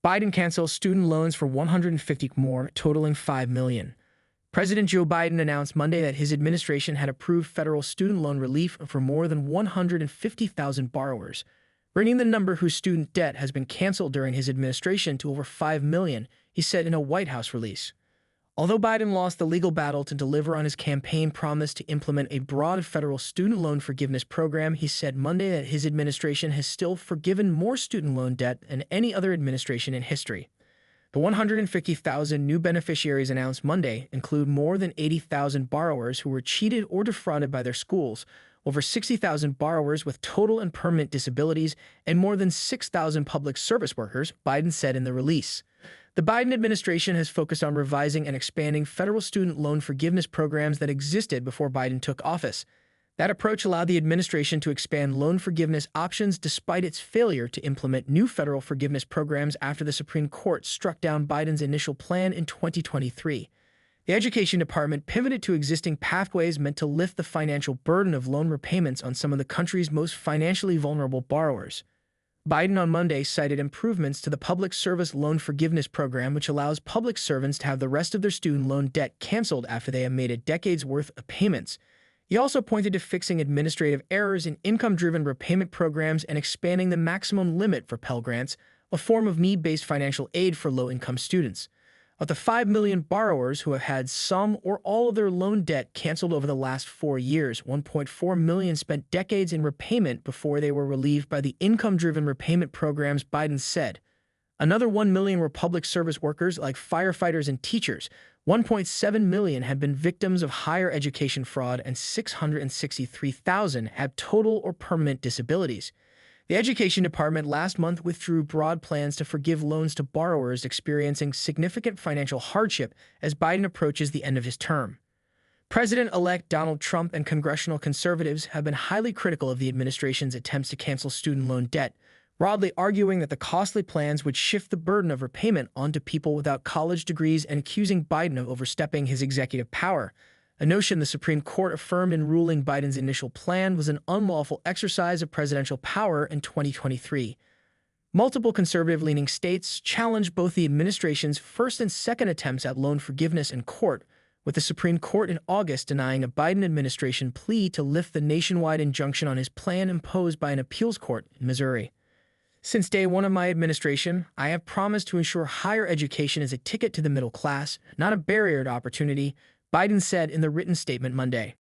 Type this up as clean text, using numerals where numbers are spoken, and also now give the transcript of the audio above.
Biden cancels student loans for 150 more, totaling $5 million. President Joe Biden announced Monday that his administration had approved federal student loan relief for more than 150,000 borrowers, bringing the number whose student debt has been canceled during his administration to over 5 million, he said in a White House release. Although Biden lost the legal battle to deliver on his campaign promise to implement a broad federal student loan forgiveness program, he said Monday that his administration has still forgiven more student loan debt than any other administration in history. The 150,000 new beneficiaries announced Monday include more than 80,000 borrowers who were cheated or defrauded by their schools, over 60,000 borrowers with total and permanent disabilities, and more than 6,000 public service workers, Biden said in the release. The Biden administration has focused on revising and expanding federal student loan forgiveness programs that existed before Biden took office. That approach allowed the administration to expand loan forgiveness options despite its failure to implement new federal forgiveness programs after the Supreme Court struck down Biden's initial plan in 2023. The Education Department pivoted to existing pathways meant to lift the financial burden of loan repayments on some of the country's most financially vulnerable borrowers. Biden on Monday cited improvements to the Public Service Loan Forgiveness Program, which allows public servants to have the rest of their student loan debt canceled after they have made a decade's worth of payments. He also pointed to fixing administrative errors in income-driven repayment programs and expanding the maximum limit for Pell Grants, a form of need-based financial aid for low-income students. Of the 5 million borrowers who have had some or all of their loan debt canceled over the last 4 years, 1.4 million spent decades in repayment before they were relieved by the income-driven repayment programs, Biden said. Another 1 million were public service workers like firefighters and teachers. 1.7 million have been victims of higher education fraud, and 663,000 have total or permanent disabilities. The Education Department last month withdrew broad plans to forgive loans to borrowers experiencing significant financial hardship as Biden approaches the end of his term. President-elect Donald Trump and congressional conservatives have been highly critical of the administration's attempts to cancel student loan debt, broadly arguing that the costly plans would shift the burden of repayment onto people without college degrees and accusing Biden of overstepping his executive power, a notion the Supreme Court affirmed in ruling Biden's initial plan was an unlawful exercise of presidential power in 2023. Multiple conservative-leaning states challenged both the administration's first and second attempts at loan forgiveness in court, with the Supreme Court in August denying a Biden administration plea to lift the nationwide injunction on his plan imposed by an appeals court in Missouri. Since day one of my administration, I have promised to ensure higher education is a ticket to the middle class, not a barrier to opportunity, Biden said in the written statement Monday.